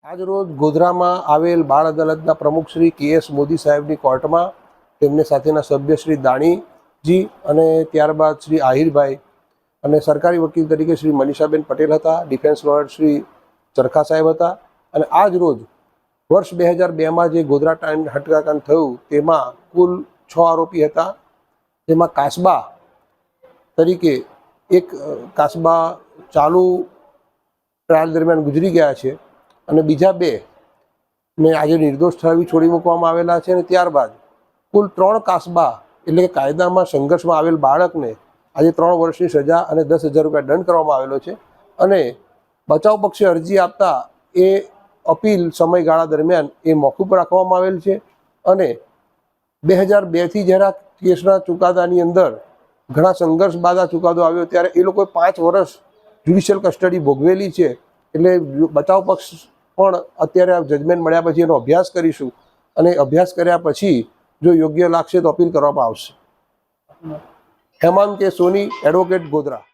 આજ રોજ ગોધરામાં આવેલ બાળ અદાલતના પ્રમુખ શ્રી કે.એસ. મોદી સાહેબની કોર્ટમાં તેમને સાથેના સભ્ય શ્રી દાણીજી અને ત્યારબાદ શ્રી આહિરભાઈ અને સરકારી વકીલ તરીકે શ્રી મનીષાબેન પટેલ હતા, ડિફેન્સ લોયર શ્રી ચરખા સાહેબ હતા. અને આજ રોજ વર્ષ 2002માં જે ગોધરા ટાઈમ હત્યાકાંડ થયું તેમાં કુલ 6 આરોપી હતા. તેમાં કાસબા તરીકે એક કાસબા ચાલુ ટ્રાયલ દરમિયાન ગુજરી ગયા છે અને બીજા 2 ને આજે નિર્દોષ ઠરાવી છોડી મૂકવામાં આવેલા છે. અને ત્યારબાદ કુલ 3 કાસબા એટલે કે કાયદામાં સંઘર્ષમાં આવેલ બાળકને આજે 3 વર્ષની સજા અને 10,000 રૂપિયા દંડ કરવામાં આવેલો છે. અને બચાવ પક્ષે અરજી આપતા એ અપીલ સમયગાળા દરમિયાન એ મોકૂફ રાખવામાં આવેલ છે. અને 2002થી જ્યારે આ કેસના ચુકાદાની અંદર ઘણા સંઘર્ષ બાદ આ ચુકાદો આવ્યો ત્યારે એ લોકોએ 5 વર્ષ જ્યુડિશિયલ કસ્ટડી ભોગવેલી છે. એટલે બચાવ પક્ષ પણ અત્યારે આ જજમેન્ટ મળ્યા પછી એનો અભ્યાસ કરીશું અને અભ્યાસ કર્યા પછી જો યોગ્ય લાગશે તો અપીલ કરવામાં આવશે. હેમાંગ કે સોની, એડવોકેટ, ગોધરા.